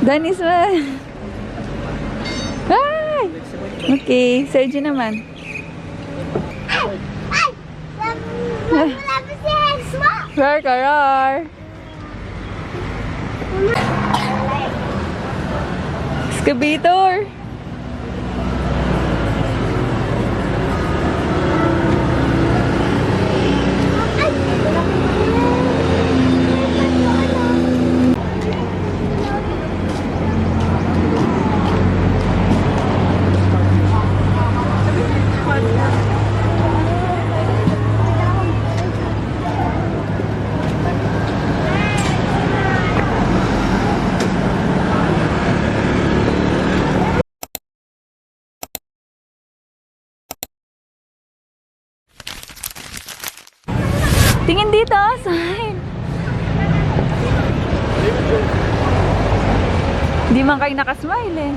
Danny, smile. Hi! Okay, Sergio naman. Rar, rar. Excavator. Tingin dito, sign. Hindi man kayo nakasmile eh.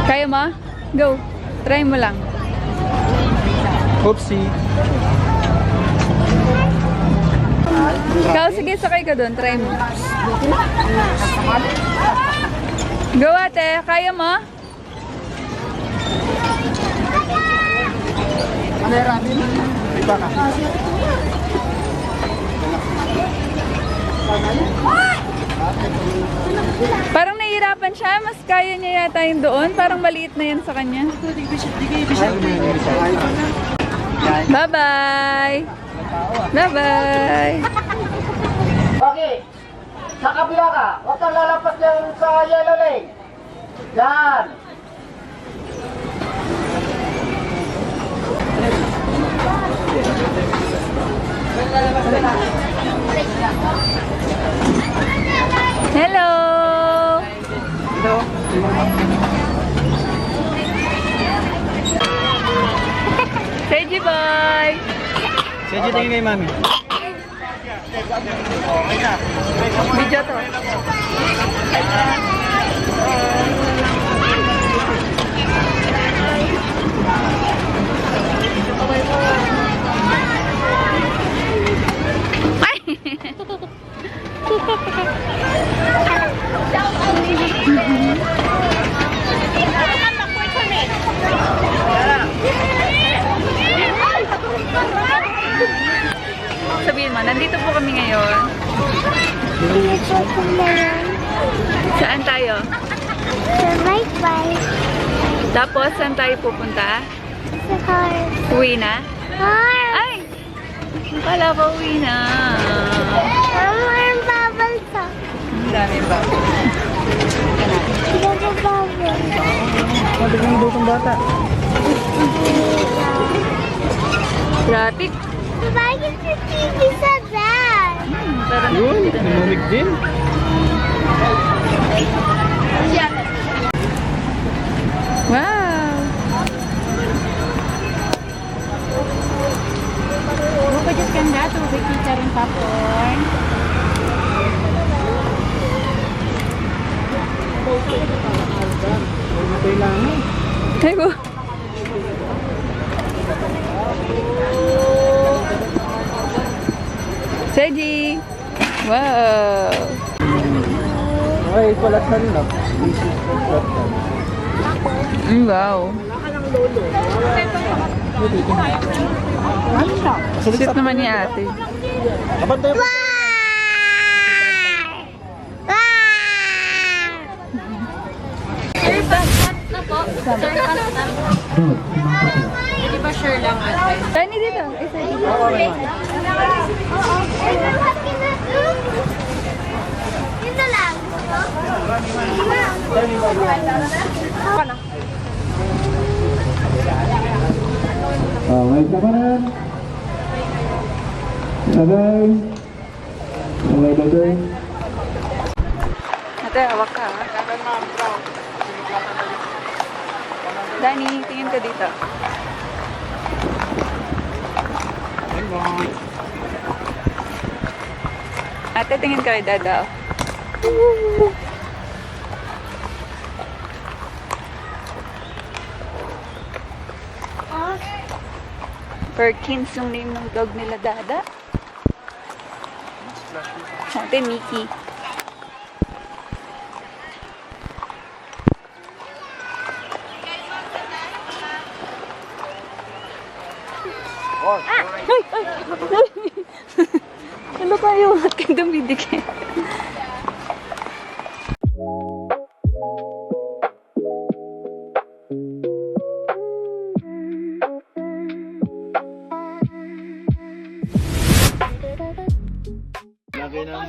Kaya mo? Go. Try mo lang. Oopsie. Ikaw, sige, sakay ka doon. Try mo. Go, ate. Kaya mo? Iba ka. Parang nahihirapan siya. Mas kaya niya yata yung doon. Parang maliit na yan sa kanya. Bye-bye! Bye-bye! Okay. Sa kabila ka. Huwag kang lalapas lang sa yellow lane. Yan. Hello! Sergi boy! Sergio, tingin kay mami. Video to. Sabihin mo, nandito po kami ngayon. Saan tayo? Sa bye-bye. Tapos, saan tayo pupunta? Sa car. Uwi na? Car. Ay! Akala ko uwi na. Mama, ang babalsa. Ang dami ba? Babababal. Mabig ng butong bata. Traffic. Bakit sa TV sa van? Parang Yun, lumamig din. wow! Buko just kanda, tubig kita rin papon. Kailangan. Ay ko. Sergi! Wow! Okay, palatan lang. Wow! Sweet naman ni ate. Abantay mo. Di ba sure lang ate? Tani dito. Isa dito. Dito lang. May kapanan. Sabay. Sabay bagay. Ate, hawak ka. Dani, tingin ka dito. Ate, tingin ka kay Dada. Perkins yung name ng dog nila, Dada. Ate, Mickey. Ano kayo? At kayo dumidikit? Laki ng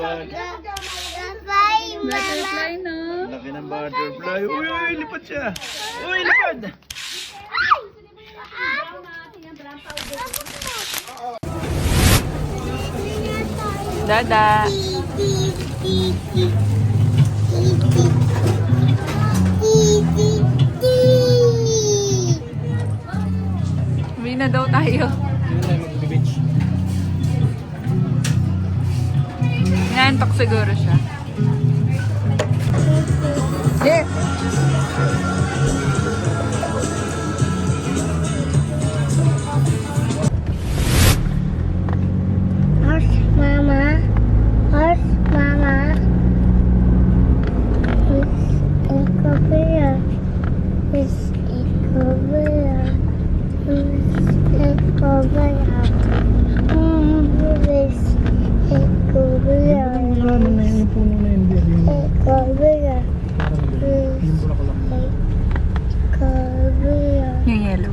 Butterfly, no? Laki ng butterfly. Uy, uy, lipad siya. Uy, lipad. Dada. Uwi na daw tayo. Yun tayo mag-beach. Nantok siguro siya. Yeah. Horse mama, horse mama. It's a bear. It's a bear. It's a bear. It's a bear. Ano na yung puno na yun? It's a bear. Yung bulaklak. It's a bear. Yung yellow.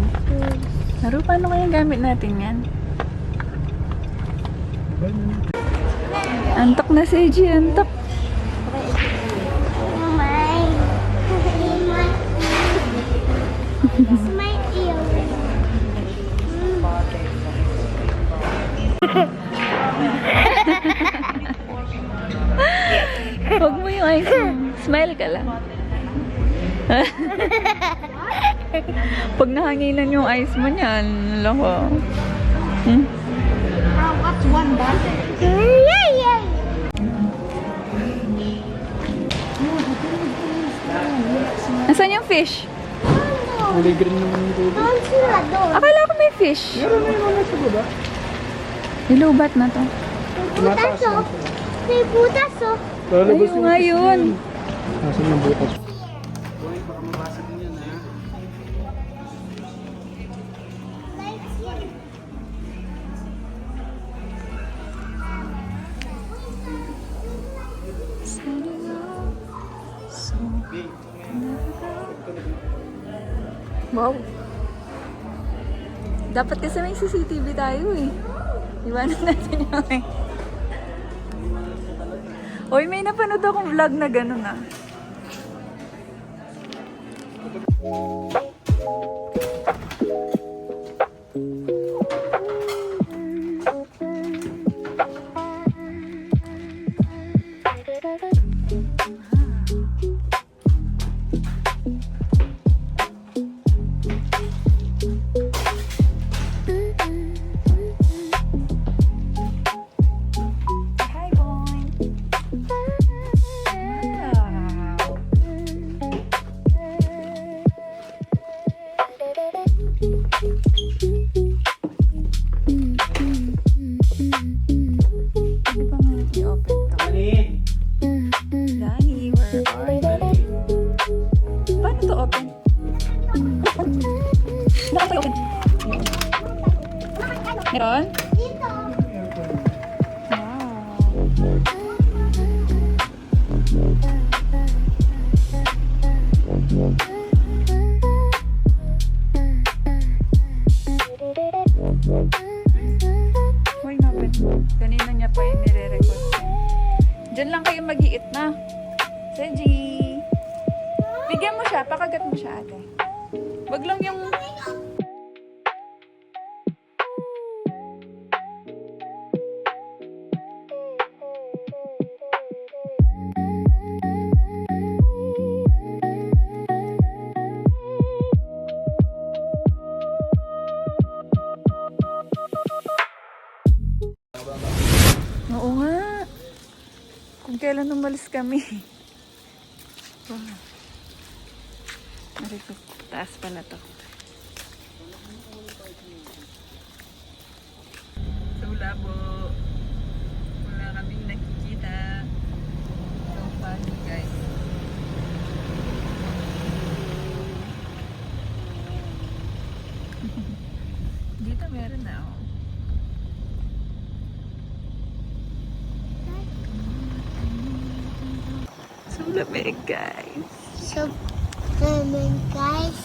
Laro, paano kaya gamit natin yan? Antok na si G, antok. My ear. Huwag mo yung eyes mo. Smile ka lang. Pag nahanginan yung eyes mo niyan, loko. Hmm? Yeah, yeah. Nasaan yung fish? Kulay green naman yung tubig. Doon sila doon. Akala ko may fish. Meron na yung nasa baba. Nilubat na to. Butas oh. May butas oh. Lalabas Ayun nga yun. Nasaan yung butas? Wow. Dapat kasi may CCTV tayo eh. Iwanan natin yung eh. Oy, may napanood akong vlog na gano'n ah. Hi, boy. Wow. Pwede ba nga i-open to? Danny, where are you? Paano to open? Bakit to open? Meron? Dito. Wow. Uy, napit mo. Kanina niya pa yung nire-record. Diyan lang kayo mag-iit na. Seji. Bigyan mo siya. Pakagat mo siya, ate. Wag lang yung... Oo nga. Kung kailan umalis kami. Wow. Narito, taas pala to. labo. Wala kaming nakikita. So funny, guys. Dito meron na, oh. So lamig, guys. So, guys.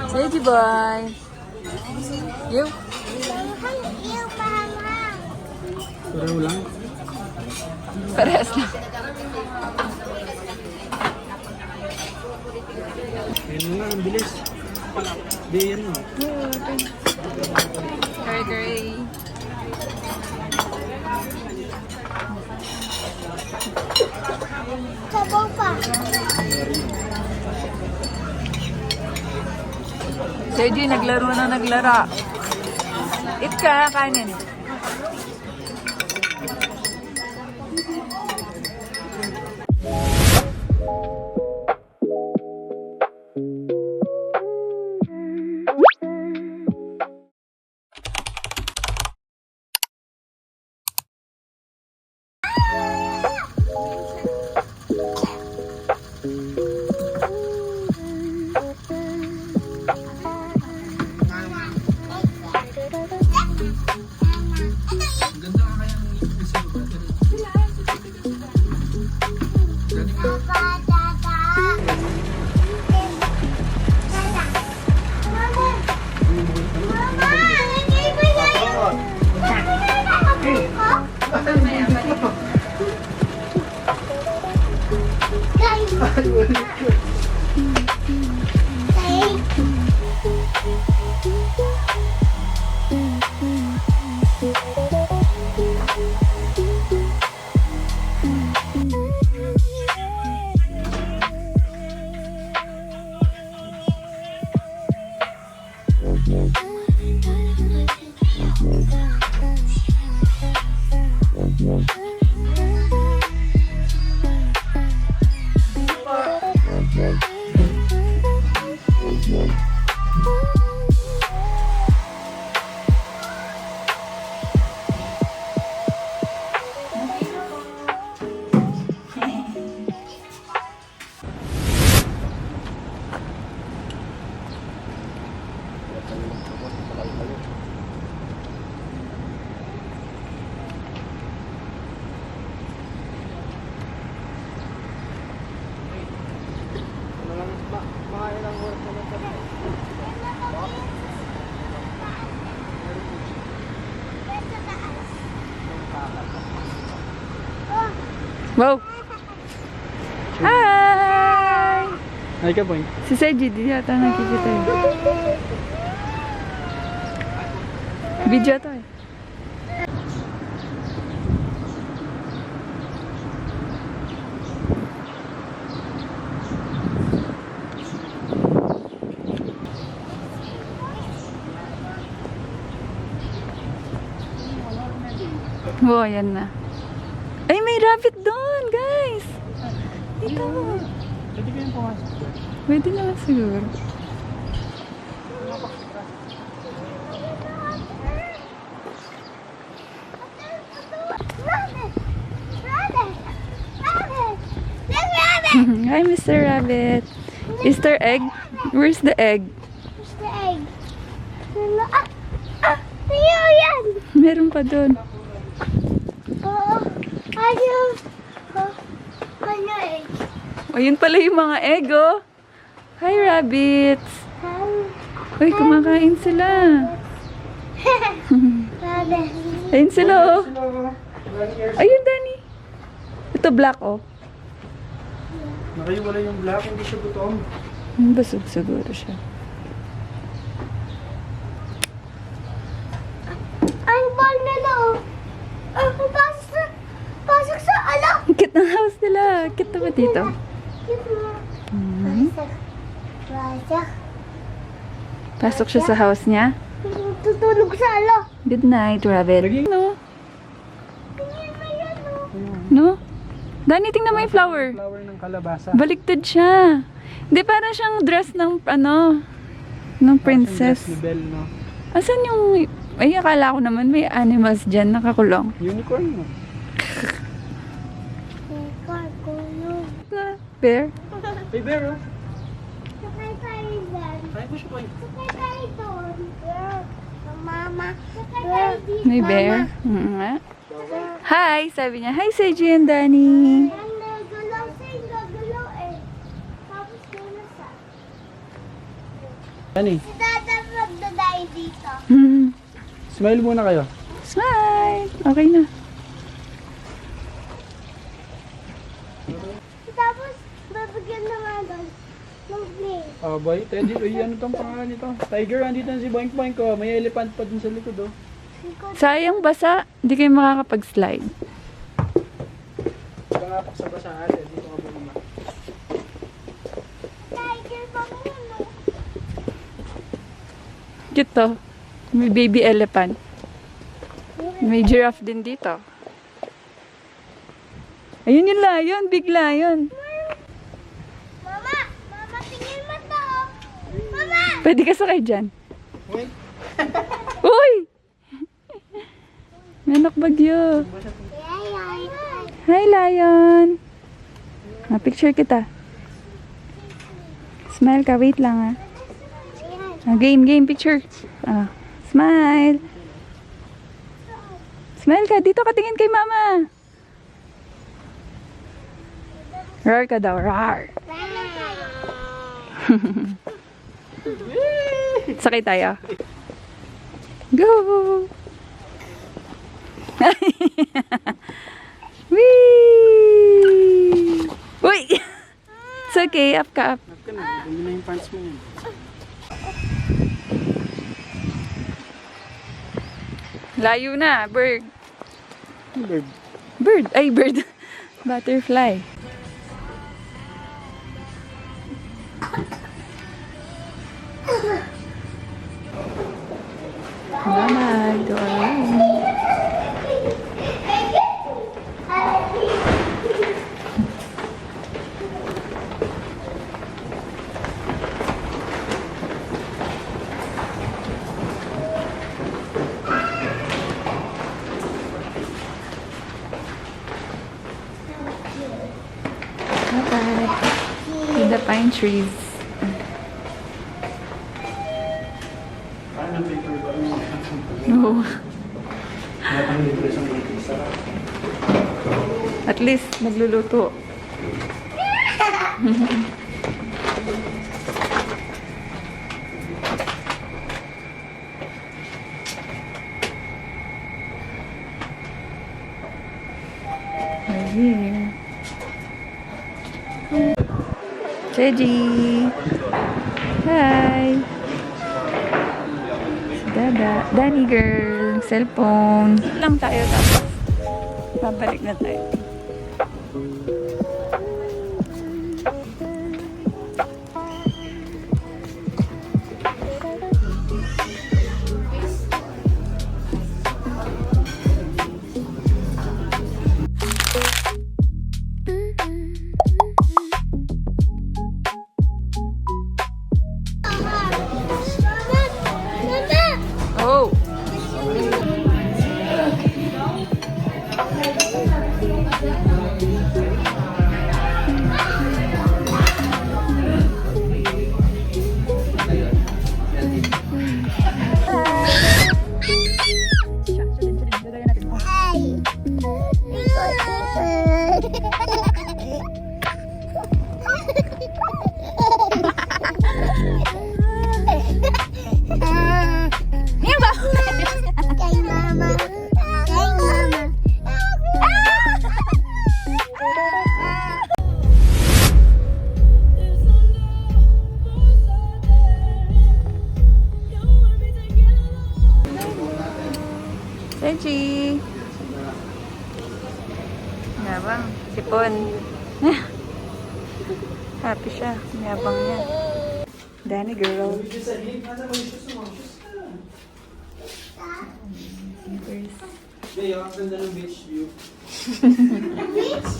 Say boy. You? Yung mahanghang. Pareho lang. Parehas lang. Ayun nga, ang bilis. Di yan mo. Gray. Sabaw pa. Sergi, naglaro na naglara. Eat ka, kanin. Wow! Hi! Ay ka, boy. Si Sergi, di yata nakikita eh. Video to eh. Wow, yan na. Ay, may rabbit doon, guys! Ito. Pwede kayong pumasok. Pwede naman siguro. Hi, Mr. Rabbit. Easter egg? Where's the egg? Where's the egg? Ayaw yan! Meron pa doon. Ayaw. Ano egg? Ayun pala yung mga egg, oh. Hi, rabbits. Uy, kumakain sila. Ayun sila, oh. Ayun, Danny. Ito, black, oh. Nakaiwala yung black, hindi siya gutom. Busog siguro siya. Ang ball na daw. Pasok sa alak. Cute ng house nila. Cute na ba dito? Pasok. Pasok siya sa house niya. Tutulog sa alak. Good night, rabbit. No? Tingnan mo yan, No? Danny, tingnan mo yung flower. Flower ng kalabasa. Baliktad siya. Hindi, parang siyang dress ng, ano, ng princess. Ni Belle, no? Asan yung Ay, akala ko naman may animals dyan nakakulong. Unicorn mo. Bear? Hey, bear, oh. Sakay tayo dyan. Ay, mo siya ba? Sakay tayo doon. Mama. Sakay tayo dito. May bear? Nga. Hi! Sabi niya, hi Seji and Danny. Ang nagalaw siya, gagalaw eh. Tapos gano'n sa. Ani, Si Dada magdadayo dito. smile muna kayo. Smile! Okay na. Tapos, babagyan naman doon ng play. Ah, boy, Teddy, uy, ano tong pangalan nito? Tiger, andito na si Boink Boink ko. May elephant pa dun sa likod, oh. Sayang basa, hindi kayo makakapag-slide. Pangapak sa basahan, eh. Dito ka bumama. Tiger pa muna. Cute to. May baby elephant. May giraffe din dito. Ayun yung lion, big lion. Mama! Mama, tingin mo to. Mama! Pwede ka sakay dyan. Uy, Uy! Manok bagyo. Hi, lion. Picture kita. Smile ka. Wait lang, game, picture. Smile. Smile ka. Dito ka tingin kay mama. Roar ka daw. Roar. Sakay tayo. Go! Whee! Uy! It's okay. Up ka, up. Nap ka na. Dumi na yung pants mo yun. Layo na. Bird. Bird. Bird. Ay, bird. Butterfly. Mama, go around. Bye-bye. To the pine trees. Paano paper ba? No. Napanglibre sa mga sarap. At least, nagluluto. We're here. Cheji! Hi! Si Dada. Danny girl. Cellphone. Lang tayo tapos. Babalik na tayo. Oh! Kay mama. Kay mama. Seji! Yabang. Sipon. Happy siya. Yabang niya. Danny girl. Sneakers. Hey, ang ganda ng beach view. Beach?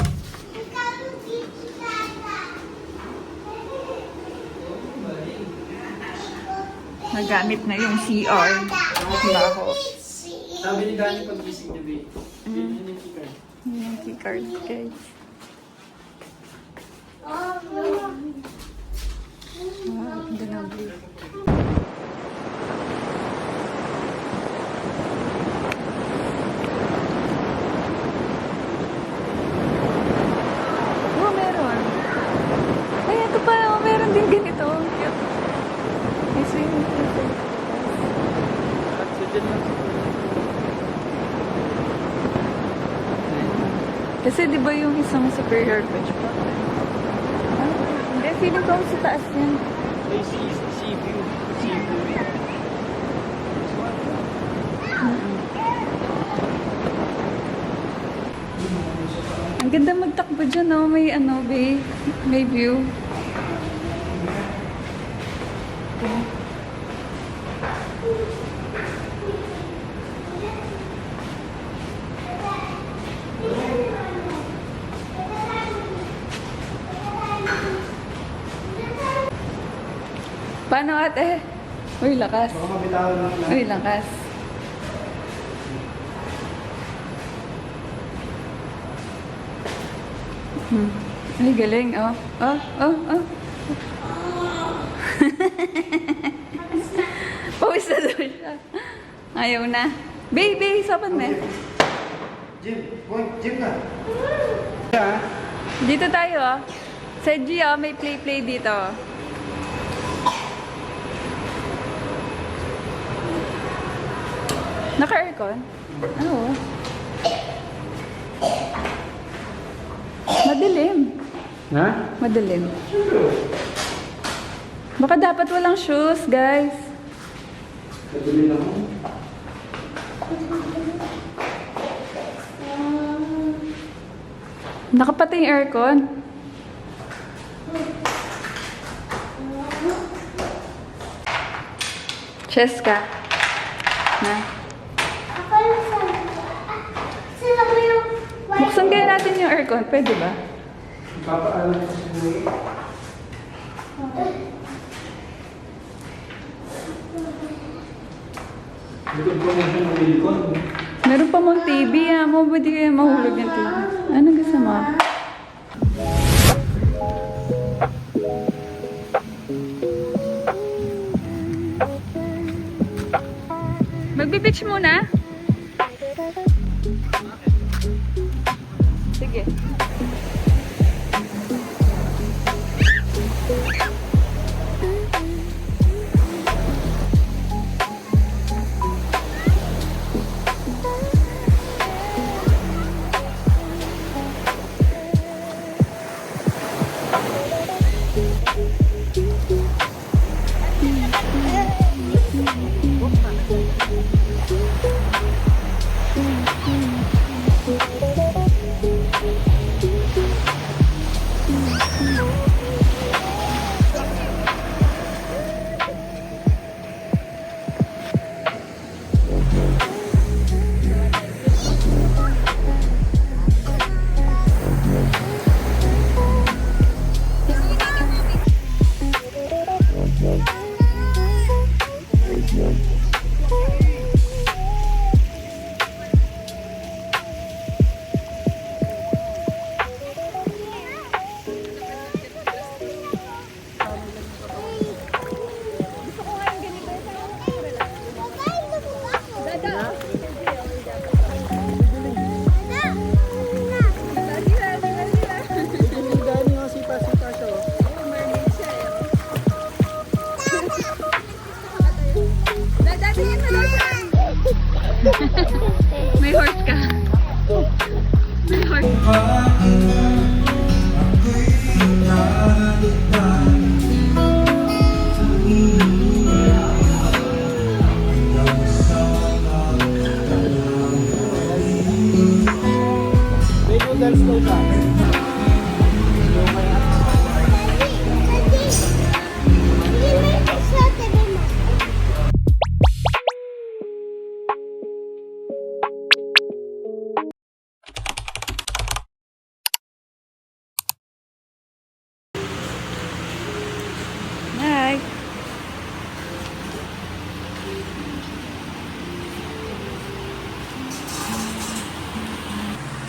Ikaw yung beach dada. nagamit na yung CR. Baho. Sabi ni Dani pag gising niya, babe. Bilhin niya yung keycard. Yun yung keycard, guys. Wow, ganda na blue. Oh, meron. Ay, ito pa. Oh, meron din ganito. Cute. May swimming pool. At so dyan lang siguro. Kasi di ba yung isang superior beach pa? Ah, hindi, feeling ko sa taas yan. May sea view. Sea view. Ang ganda magtakbo dyan, oh. May ano, babe. May view. Paano ate? Uy, lakas. Baka mabitawan lang na. Uy, lakas. Ay, galing. Oh, oh, oh, oh. Pawis na daw siya. Ayaw na. Baby, saban mo. Jim, boy, Jim na. Dito tayo, oh. Sa G, oh, may play-play dito. Naka-aircon? Oo. Madilim. Ha? Madilim. Baka dapat walang shoes, guys. Kadali lang mo. Nakapatay yung aircon. Cheska. Na. Ako yung sila mo yung Buksan kaya natin yung aircon. Pwede ba? Papaalam ko sa buhay. Likod ko mo siya ng Wilcon. Meron pa mong TV, ah. Mo, pwede kaya mahulog yung TV. Ano gusto mo? Magbe-beach muna? Sige. May horse ka. May horse. May noodles daw siya.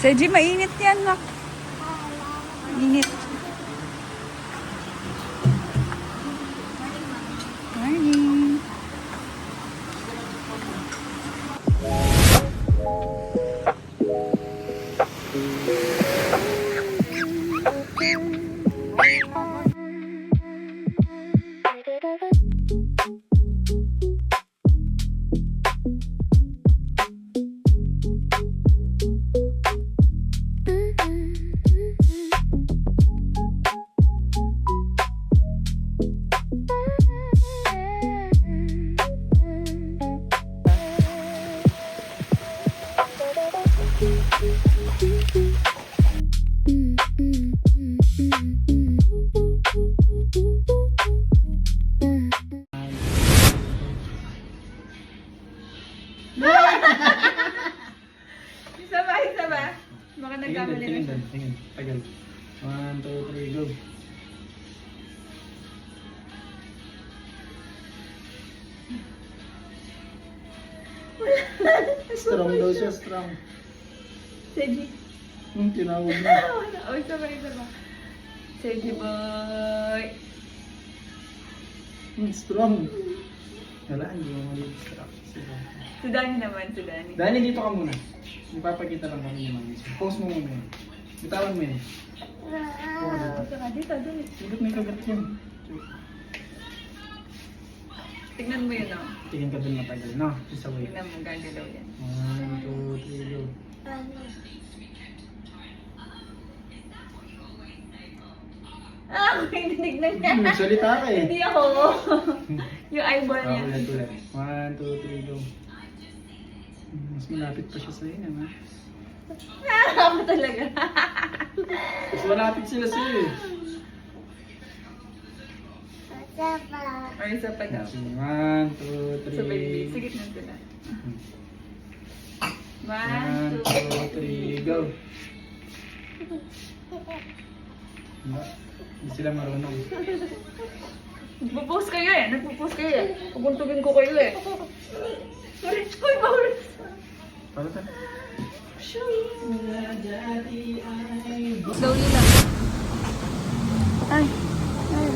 Seji, mainit yan, nak. Mainit. Morning. Isa ba? Isa ba? Baka nagkamali na siya. Tingin. Tagal. 1, 2, 3, go. Strong daw siya, strong. Seji. Tinawag na. Oh, isa ba? Isa ba? Seji boy. Strong. Wala, hindi mo mag-distract. Si Dani naman, si Dani. Dani, dito ka muna. Ipapakita lang kami yung mga post mo muna yun. Bitawan mo yun. Saka dito, dali. Bakit may kagat yun? Tignan mo yun, oh. Tingin ka dun matagal, no? Isa way. Tignan mo, gagalaw yan. 1, 2, 3, go. Ah, may tinignan niya. Salita ka eh. Hindi ako. Yung eyeball niya. Ulit. 1, 2, 3, go. Mas malapit pa siya sa'yo, ha? Ako talaga. Mas malapit sila sa'yo eh. Or isa pa daw. 1, 2, 3. Sabay, sige na sila. 1, 2, 3, go. Hindi sila marunong. Nagpo-post kayo eh. Nagpo-post kayo eh. Pupuntugin ko kayo eh. Uy, bawal. Para ta? Slowly lang. Ay. Ay.